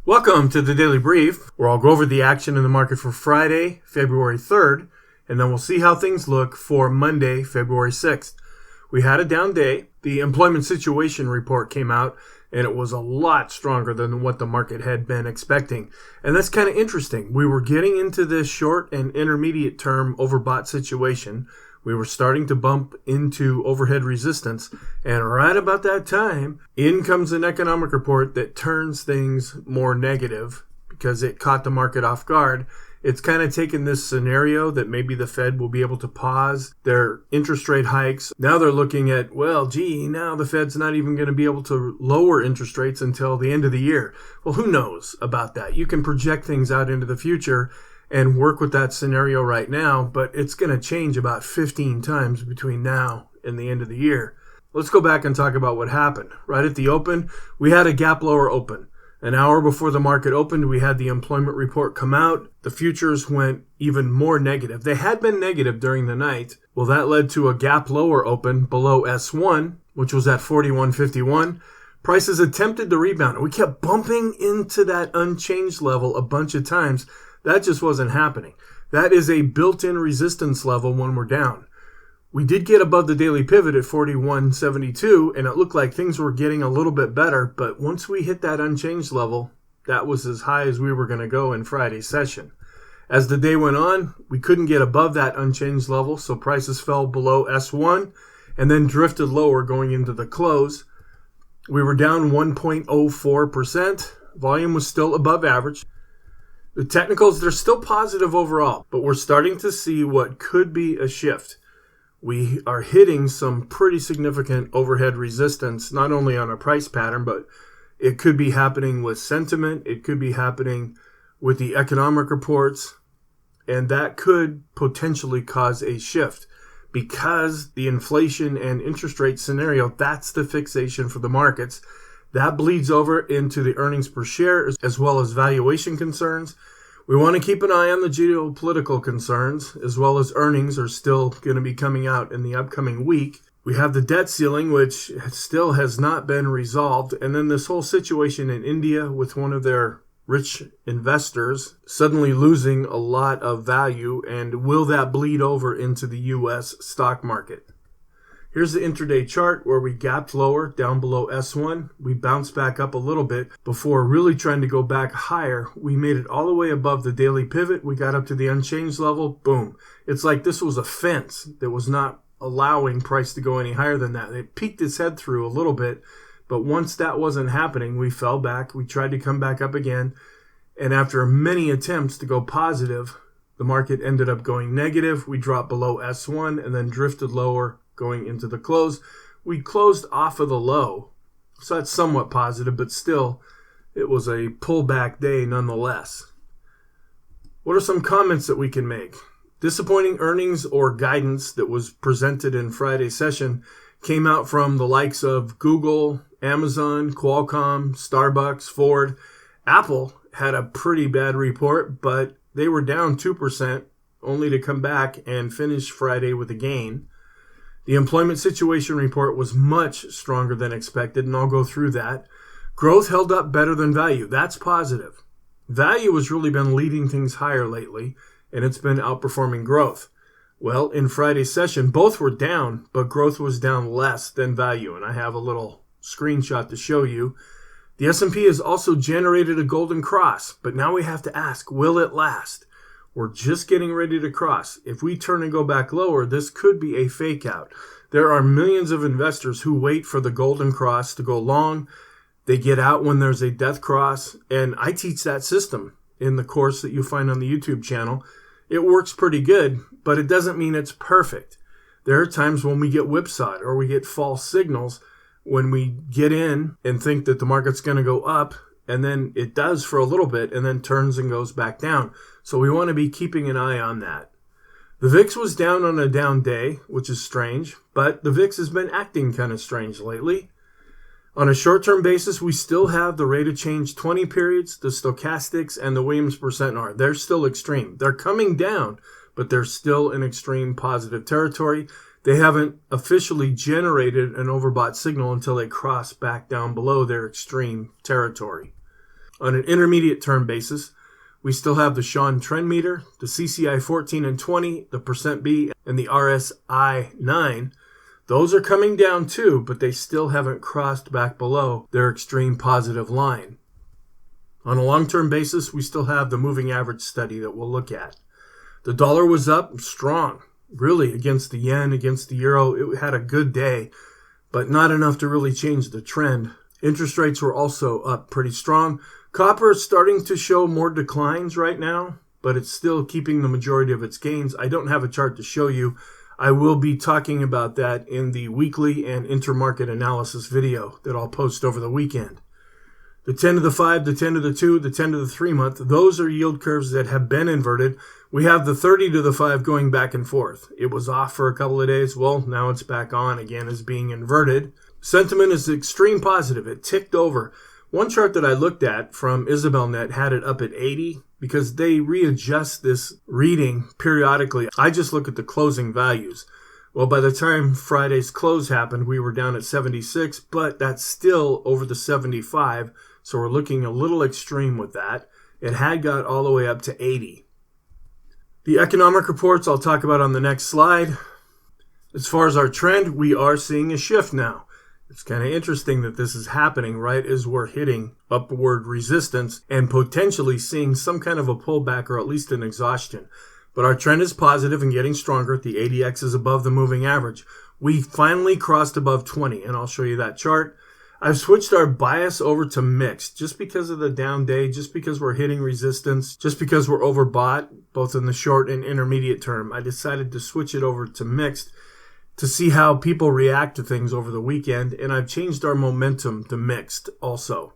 Welcome to the Daily Brief, where I'll go over the action in the market for Friday, February 3rd, and then we'll see how things look for Monday, February 6th. We had a down day. The employment situation report came out, and it was a lot stronger than what the market had been expecting. And that's kind of interesting. We were getting into this short and intermediate term overbought situation. We were starting to bump into overhead resistance, and right about that time, in comes an economic report that turns things more negative because it caught the market off guard. It's kind of taken this scenario that maybe the Fed will be able to pause their interest rate hikes. Now they're looking at, now the Fed's not even going to be able to lower interest rates until the end of the year. Well, who knows about that? You can project things out into the future and work with that scenario right now, but it's going to change about 15 times between now and the end of the year. Let's go back and talk about what happened. Right at the open, we had a gap lower open. An hour before the market opened, we had the employment report come out. The futures went even more negative. They had been negative during the night. Well, that led to a gap lower open below S1, which was at 41.51. Prices attempted to rebound. We kept bumping into that unchanged level a bunch of times. That just wasn't happening. That is a built-in resistance level when we're down. We did get above the daily pivot at 41.72, and it looked like things were getting a little bit better, but once we hit that unchanged level, that was as high as we were going to go in Friday's session. As the day went on, we couldn't get above that unchanged level, so prices fell below S1 and then drifted lower going into the close. We were down 1.04%. Volume was still above average. The technicals, they're still positive overall, but we're starting to see what could be a shift. We are hitting some pretty significant overhead resistance, not only on a price pattern, but it could be happening with sentiment. It could be happening with the economic reports, and that could potentially cause a shift because the inflation and interest rate scenario, that's the fixation for the markets. That bleeds over into the earnings per share as well as valuation concerns. We want to keep an eye on the geopolitical concerns as well as earnings are still going to be coming out in the upcoming week. We have the debt ceiling, which still has not been resolved. And then this whole situation in India with one of their rich investors suddenly losing a lot of value. And will that bleed over into the U.S. stock market? Here's the intraday chart where we gapped lower down below S1. We bounced back up a little bit before really trying to go back higher. We made it all the way above the daily pivot. We got up to the unchanged level. Boom. It's like this was a fence that was not allowing price to go any higher than that. It peeked its head through a little bit, but once that wasn't happening, we fell back. We tried to come back up again, and after many attempts to go positive, the market ended up going negative. We dropped below S1 and then drifted lower going into the close. We closed off of the low, so that's somewhat positive, but still, it was a pullback day nonetheless. What are some comments that we can make? Disappointing earnings or guidance that was presented in Friday's session came out from the likes of Google, Amazon, Qualcomm, Starbucks, Ford. Apple had a pretty bad report, but they were down 2%, only to come back and finish Friday with a gain. The employment situation report was much stronger than expected, and I'll go through that. Growth held up better than value. That's positive. Value has really been leading things higher lately, and it's been outperforming growth. Well, in Friday's session, both were down, but growth was down less than value, and I have a little screenshot to show you. The S&P has also generated a golden cross, but now we have to ask, will it last? We're just getting ready to cross. If we turn and go back lower, this could be a fake out. There are millions of investors who wait for the golden cross to go long. They get out when there's a death cross, and I teach that system in the course that you find on the YouTube channel. It works pretty good, but it doesn't mean it's perfect. There are times when we get whipsawed or we get false signals when we get in and think that the market's going to go up, and then it does for a little bit and then turns and goes back down. So we want to be keeping an eye on that. The VIX was down on a down day, which is strange, but the VIX has been acting kind of strange lately. On a short-term basis, we still have the rate of change 20 periods, the stochastics, and the Williams percent R. They're still extreme. They're coming down, but they're still in extreme positive territory. They haven't officially generated an overbought signal until they cross back down below their extreme territory. On an intermediate term basis, we still have the Sean trend meter, the CCI 14 and 20, the percent B, and the RSI 9. Those are coming down too, but they still haven't crossed back below their extreme positive line. On a long-term basis, we still have the moving average study that we'll look at. The dollar was up strong, really, against the yen, against the euro. It had a good day, but not enough to really change the trend. Interest rates were also up pretty strong. Copper is starting to show more declines right now, but it's still keeping the majority of its gains. I don't have a chart to show you. I will be talking about that in the weekly and intermarket analysis video that I'll post over the weekend. The 10 to the 5, the 10 to the 2, the 10 to the 3 month, those are yield curves that have been inverted. We have the 30 to the 5 going back and forth. It was off for a couple of days. Well, now it's back on again as being inverted. Sentiment is extreme positive. It ticked over. One chart that I looked at from IsabelNet had it up at 80 because they readjust this reading periodically. I just look at the closing values. Well, by the time Friday's close happened, we were down at 76, but that's still over the 75, so we're looking a little extreme with that. It had got all the way up to 80. The economic reports I'll talk about on the next slide. As far as our trend, we are seeing a shift now. It's kind of interesting that this is happening right as we're hitting upward resistance and potentially seeing some kind of a pullback or at least an exhaustion. But our trend is positive and getting stronger. The ADX is above the moving average. We finally crossed above 20, and I'll show you that chart. I've switched our bias over to mixed just because of the down day, just because we're hitting resistance, just because we're overbought, both in the short and intermediate term. I decided to switch it over to mixed to see how people react to things over the weekend, and I've changed our momentum to mixed also.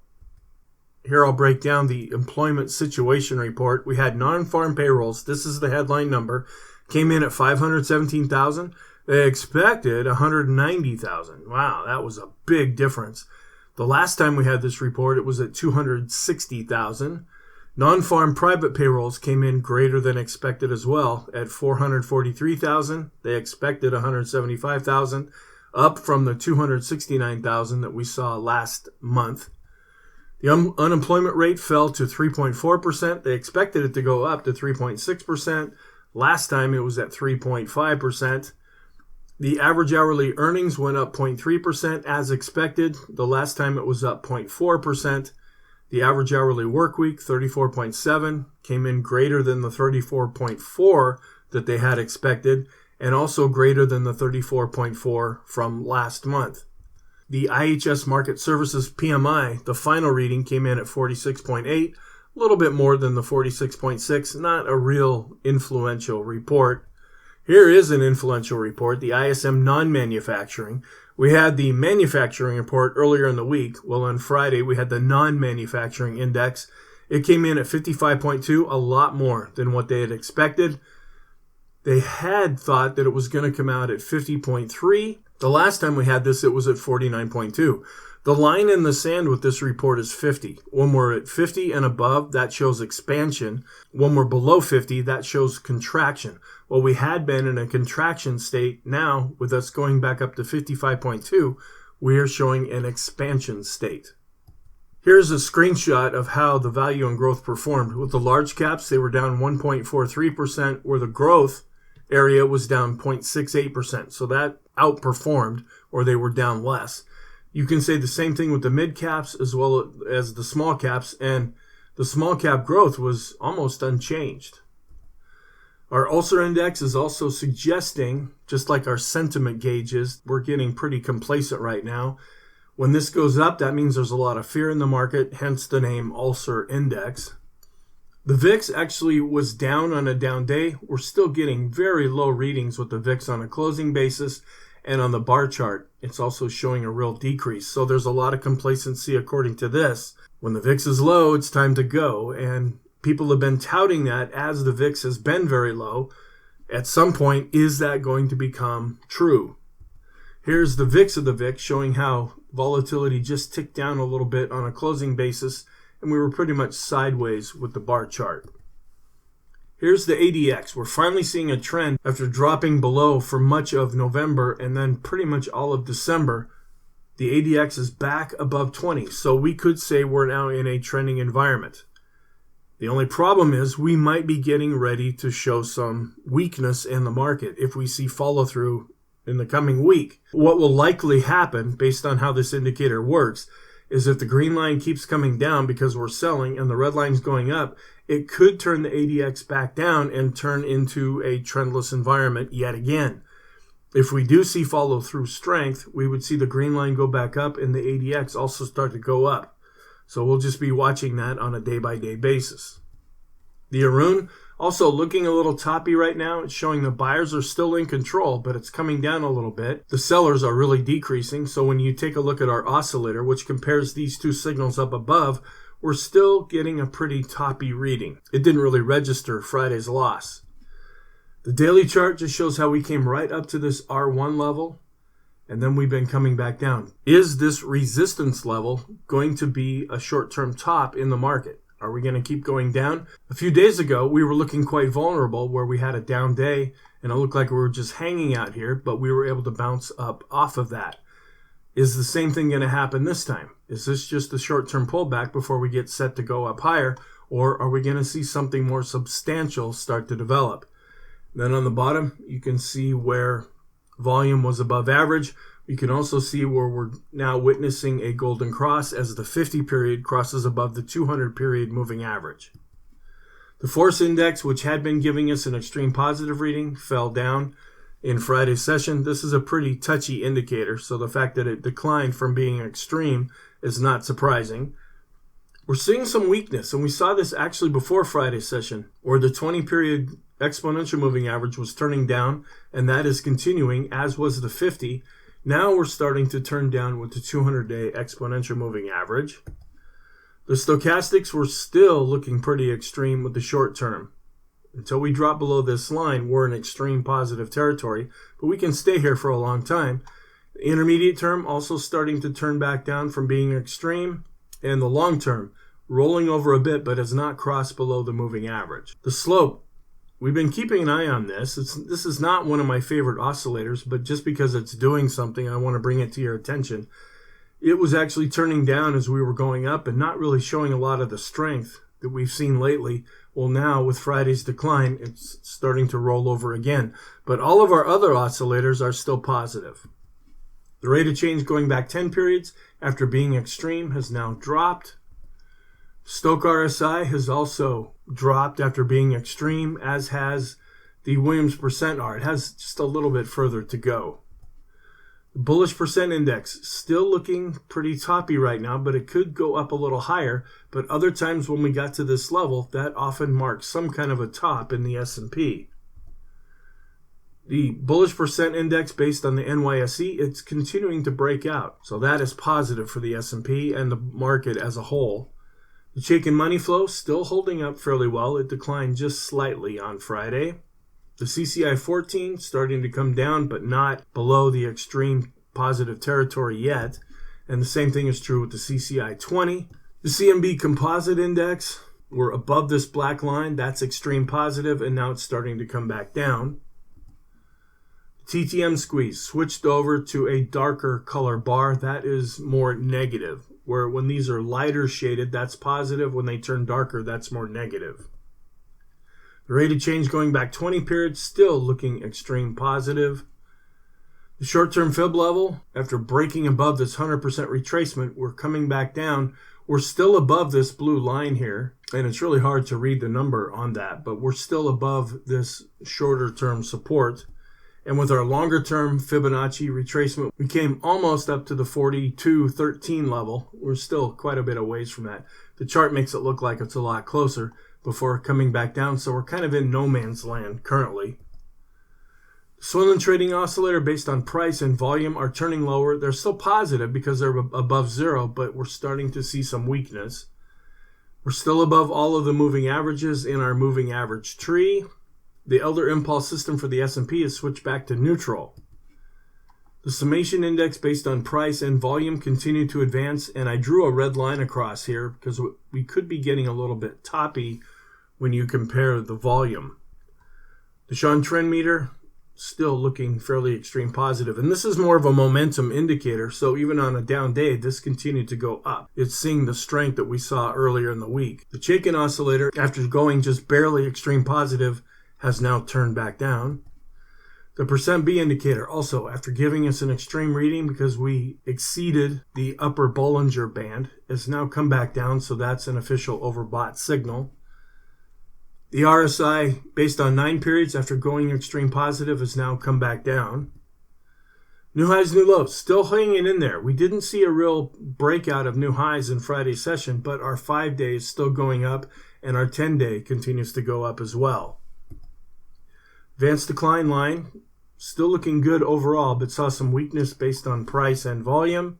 Here I'll break down the employment situation report. We had non-farm payrolls. This is the headline number. Came in at 517,000. They expected 190,000. Wow, that was a big difference. The last time we had this report, it was at 260,000. Non-farm private payrolls came in greater than expected as well at 443,000. They expected 175,000, up from the 269,000 that we saw last month. The unemployment rate fell to 3.4%. They expected it to go up to 3.6%. Last time it was at 3.5%. The average hourly earnings went up 0.3% as expected. The last time it was up 0.4%. The average hourly work week, 34.7, came in greater than the 34.4 that they had expected, and also greater than the 34.4 from last month. The IHS Market Services PMI, the final reading, came in at 46.8, a little bit more than the 46.6, not a real influential report. Here is an influential report, the ISM non-manufacturing. We had the manufacturing report earlier in the week. Well, on Friday, we had the non-manufacturing index. It came in at 55.2, a lot more than what they had expected. They had thought that it was going to come out at 50.3. The last time we had this, it was at 49.2. The line in the sand with this report is 50. When we're at 50 and above, that shows expansion. When we're below 50, that shows contraction. Well, we had been in a contraction state. Now, with us going back up to 55.2, we are showing an expansion state. Here's a screenshot of how the value and growth performed. With the large caps, they were down 1.43%, where the growth area was down 0.68%. So that outperformed, or they were down less. You can say the same thing with the mid caps as well as the small caps, and the small cap growth was almost unchanged. Our Ulcer Index is also suggesting, just like our sentiment gauges, we're getting pretty complacent right now. When this goes up, that means there's a lot of fear in the market, hence the name Ulcer Index. The VIX actually was down on a down day. We're still getting very low readings with the VIX on a closing basis, and on the bar chart, it's also showing a real decrease. So there's a lot of complacency according to this. When the VIX is low, it's time to go, and people have been touting that as the VIX has been very low. At some point, is that going to become true? Here's the VIX of the VIX showing how volatility just ticked down a little bit on a closing basis, and we were pretty much sideways with the bar chart. Here's the ADX. We're finally seeing a trend after dropping below for much of November and then pretty much all of December. The ADX is back above 20, so we could say we're now in a trending environment. The only problem is we might be getting ready to show some weakness in the market if we see follow-through in the coming week. What will likely happen, based on how this indicator works, is if the green line keeps coming down because we're selling and the red line's going up, it could turn the ADX back down and turn into a trendless environment yet again. If we do see follow-through strength, we would see the green line go back up and the ADX also start to go up. So we'll just be watching that on a day-by-day basis. The Arun also looking a little toppy right now. It's showing the buyers are still in control, but it's coming down a little bit. The sellers are really decreasing. So when you take a look at our oscillator, which compares these two signals up above, we're still getting a pretty toppy reading. It didn't really register Friday's loss. The daily chart just shows how we came right up to this R1 level, and then we've been coming back down. Is this resistance level going to be a short-term top in the market? Are we going to keep going down? A few days ago, we were looking quite vulnerable where we had a down day, and it looked like we were just hanging out here, but we were able to bounce up off of that. Is the same thing going to happen this time? Is this just a short-term pullback before we get set to go up higher, or are we going to see something more substantial start to develop? Then on the bottom, you can see where volume was above average. You can also see where we're now witnessing a golden cross as the 50 period crosses above the 200 period moving average. The force index, which had been giving us an extreme positive reading, fell down in Friday's session. This is a pretty touchy indicator, so the fact that it declined from being extreme is not surprising. We're seeing some weakness, and we saw this actually before Friday's session, where the 20 period exponential moving average was turning down, and that is continuing, as was the 50. Now we're starting to turn down with the 200-day exponential moving average. The stochastics were still looking pretty extreme with the short term. Until we drop below this line, we're in extreme positive territory, but we can stay here for a long time. The intermediate term also starting to turn back down from being extreme, and the long term rolling over a bit but has not crossed below the moving average. The slope, we've been keeping an eye on this. This is not one of my favorite oscillators, but just because it's doing something, I want to bring it to your attention. It was actually turning down as we were going up and not really showing a lot of the strength that we've seen lately. Well, now with Friday's decline, it's starting to roll over again. But all of our other oscillators are still positive. The rate of change going back 10 periods after being extreme has now dropped. Stoch RSI has also dropped after being extreme, as has the Williams percent R. It has just a little bit further to go. The bullish percent index still looking pretty toppy right now, but it could go up a little higher. But other times when we got to this level, that often marks some kind of a top in the S&P. The bullish percent index based on the NYSE, it's continuing to break out. So that is positive for the S&P and the market as a whole. The Chaikin money flow still holding up fairly well. It declined just slightly on Friday. The CCI 14 starting to come down, but not below the extreme positive territory yet. And the same thing is true with the CCI 20. The CMB composite index, we're above this black line. That's extreme positive, and now it's starting to come back down. The TTM squeeze switched over to a darker color bar. That is more negative. Where when these are lighter shaded, that's positive. When they turn darker, that's more negative. The rate of change going back 20 periods, still looking extreme positive. The short-term fib level, after breaking above this 100% retracement, we're coming back down. We're still above this blue line here, and it's really hard to read the number on that, but we're still above this shorter-term support. And with our longer-term Fibonacci retracement, we came almost up to the 42.13 level. We're still quite a bit of ways from that. The chart makes it look like it's a lot closer before coming back down, so we're kind of in no man's land currently. The swing and trading oscillator based on price and volume are turning lower. They're still positive because they're above zero, but we're starting to see some weakness. We're still above all of the moving averages in our moving average tree. The Elder Impulse system for the S&P is switched back to neutral. The summation index based on price and volume continued to advance, and I drew a red line across here because we could be getting a little bit toppy when you compare the volume. The Sean trend meter still looking fairly extreme positive. And this is more of a momentum indicator. So even on a down day, this continued to go up. It's seeing the strength that we saw earlier in the week. The Chaikin oscillator, after going just barely extreme positive, has now turned back down. The percent B indicator also, after giving us an extreme reading because we exceeded the upper Bollinger Band, has now come back down. So that's an official overbought signal. The RSI, based on 9 periods after going extreme positive, has now come back down. New highs, new lows, still hanging in there. We didn't see a real breakout of new highs in Friday's session, but our 5-day is still going up, and our 10-day continues to go up as well. Advanced decline line, still looking good overall, but saw some weakness based on price and volume.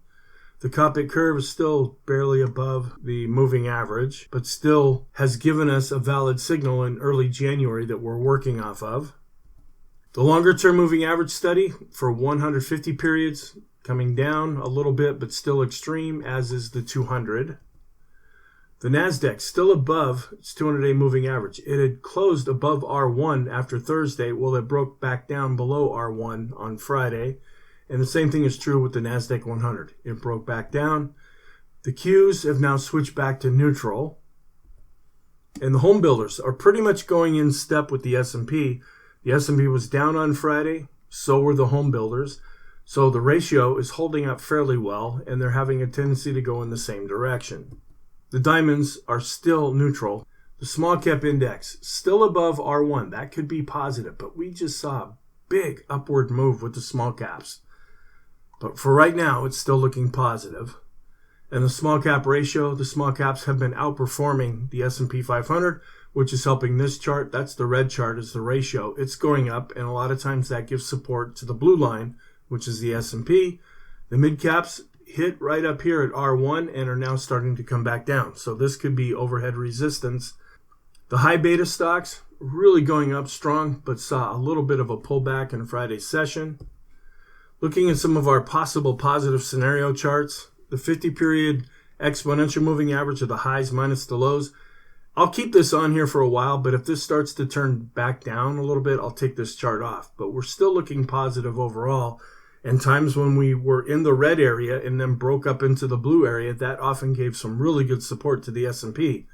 The Copic curve is still barely above the moving average, but still has given us a valid signal in early January that we're working off of. The longer-term moving average study for 150 periods coming down a little bit, but still extreme, as is the 200. The NASDAQ still above its 200-day moving average. It had closed above R1 after Thursday. Well, it broke back down below R1 on Friday. And the same thing is true with the NASDAQ 100. It broke back down. The Qs have now switched back to neutral. And the home builders are pretty much going in step with the S&P. The S&P was down on Friday. So were the home builders. So the ratio is holding up fairly well, and they're having a tendency to go in the same direction. The diamonds are still neutral. The small cap index still above R1. That could be positive, but we just saw a big upward move with the small caps. But for right now, it's still looking positive. And the small cap ratio, the small caps have been outperforming the S&P 500, which is helping this chart. That's the red chart, is the ratio. It's going up, and a lot of times that gives support to the blue line, which is the S&P. The mid caps hit right up here at R1 and are now starting to come back down. So this could be overhead resistance. The high beta stocks really going up strong, but saw a little bit of a pullback in Friday's session. Looking at some of our possible positive scenario charts, the 50-period exponential moving average of the highs minus the lows. I'll keep this on here for a while, but if this starts to turn back down a little bit, I'll take this chart off. But we're still looking positive overall. And times when we were in the red area and then broke up into the blue area, that often gave some really good support to the S&P.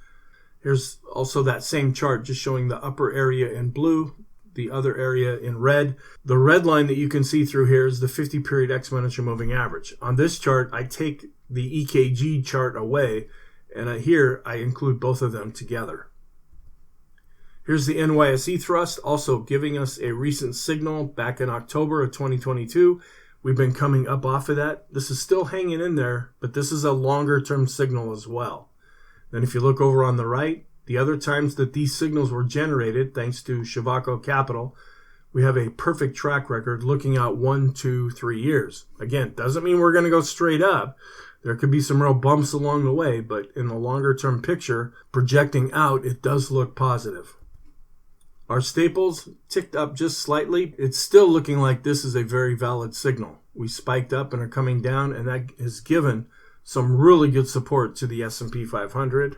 Here's also that same chart just showing the upper area in blue, the other area in red. The red line that you can see through here is the 50-period exponential moving average. On this chart, I take the EKG chart away, and here I include both of them together. Here's the NYSE thrust, also giving us a recent signal back in October of 2022. We've been coming up off of that. This is still hanging in there, but this is a longer-term signal as well. Then if you look over on the right, the other times that these signals were generated, thanks to Shivako Capital, we have a perfect track record looking out 1, 2, 3 years. Again, doesn't mean we're going to go straight up. There could be some real bumps along the way, but in the longer-term picture, projecting out, it does look positive. Our staples ticked up just slightly. It's still looking like this is a very valid signal. We spiked up and are coming down, and that has given some really good support to the S&P 500.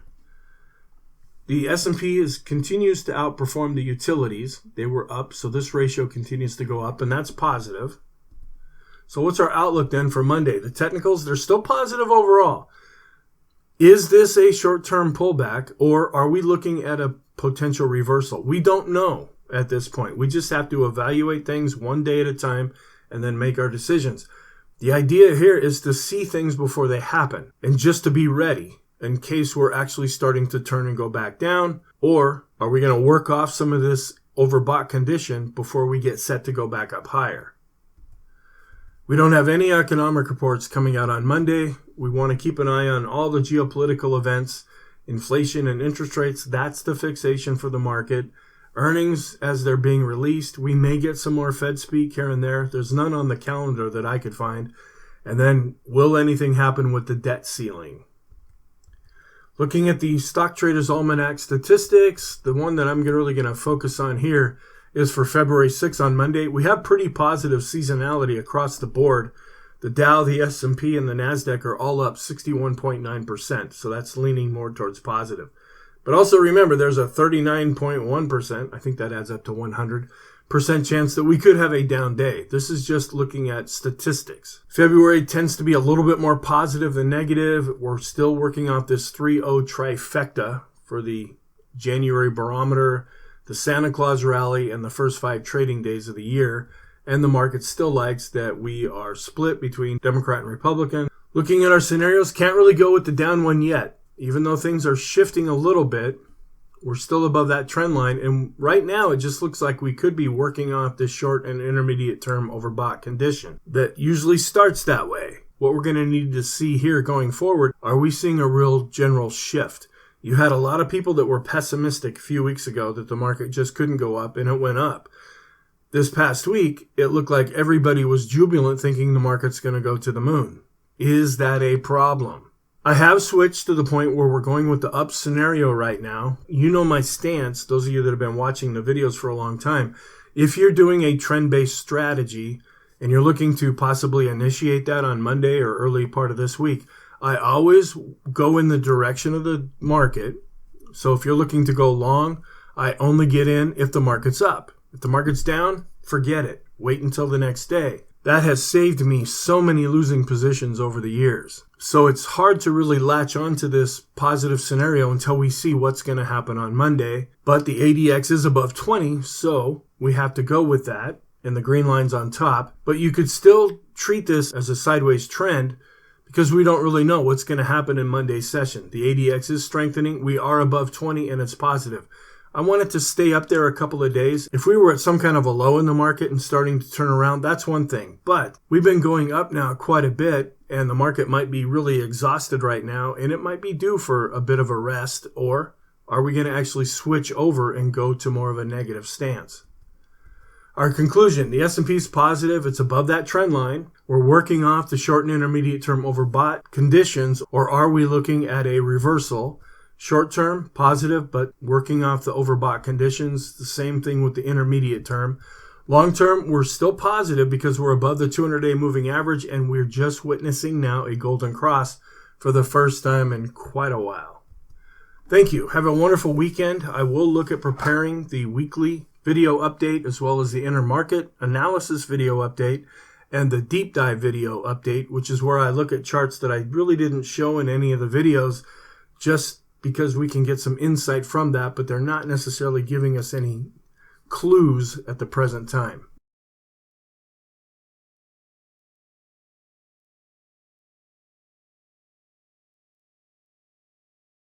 The S&P continues to outperform the utilities. They were up, so this ratio continues to go up, and that's positive. So what's our outlook then for Monday? The technicals, they're still positive overall. Is this a short-term pullback, or are we looking at a potential reversal? We don't know at this point. We just have to evaluate things one day at a time and then make our decisions. The idea here is to see things before they happen and just to be ready in case we're actually starting to turn and go back down, or are we going to work off some of this overbought condition before we get set to go back up higher? We don't have any economic reports coming out on Monday. We want to keep an eye on all the geopolitical events, inflation and interest rates. That's the fixation for the market. Earnings as they're being released. We may get some more Fed speak here and there. There's none on the calendar that I could find. And then will anything happen with the debt ceiling? Looking at the Stock Traders Almanac statistics, the one that I'm really going to focus on here is for February 6th on Monday. We have pretty positive seasonality across the board. The Dow, the S&P, and the NASDAQ are all up 61.9%, so that's leaning more towards positive. But also remember, there's a 39.1%, I think that adds up to 100, percent chance that we could have a down day. This is just looking at statistics. February tends to be a little bit more positive than negative. We're still working off this 3-0 trifecta for the January barometer, the Santa Claus rally, and the first 5 trading days of the year. And the market still likes that we are split between Democrat and Republican. Looking at our scenarios, can't really go with the down one yet. Even though things are shifting a little bit, we're still above that trend line. And right now, it just looks like we could be working off this short and intermediate term overbought condition. That usually starts that way. What we're going to need to see here going forward, are we seeing a real general shift? You had a lot of people that were pessimistic a few weeks ago that the market just couldn't go up, and it went up. This past week, it looked like everybody was jubilant thinking the market's going to go to the moon. Is that a problem? I have switched to the point where we're going with the up scenario right now. You know my stance, those of you that have been watching the videos for a long time. If you're doing a trend-based strategy and you're looking to possibly initiate that on Monday or early part of this week, I always go in the direction of the market. So if you're looking to go long, I only get in if the market's up. If the market's down, forget it. Wait until the next day. That has saved me so many losing positions over the years. So it's hard to really latch onto this positive scenario until we see what's going to happen on Monday. But the ADX is above 20, so we have to go with that. And the green line's on top. But you could still treat this as a sideways trend because we don't really know what's going to happen in Monday's session. The ADX is strengthening. We are above 20 and it's positive. I want it to stay up there a couple of days. If we were at some kind of a low in the market and starting to turn around, that's one thing. But we've been going up now quite a bit, and the market might be really exhausted right now, and it might be due for a bit of a rest. Or are we going to actually switch over and go to more of a negative stance? Our conclusion, the S&P is positive. It's above that trend line. We're working off the short and intermediate term overbought conditions, or are we looking at a reversal? Short term, positive, but working off the overbought conditions. The same thing with the intermediate term. Long term, we're still positive because we're above the 200-day moving average, and we're just witnessing now a golden cross for the first time in quite a while. Thank you. Have a wonderful weekend. I will look at preparing the weekly video update as well as the intermarket analysis video update and the deep dive video update, which is where I look at charts that I really didn't show in any of the videos, just because we can get some insight from that, but they're not necessarily giving us any clues at the present time.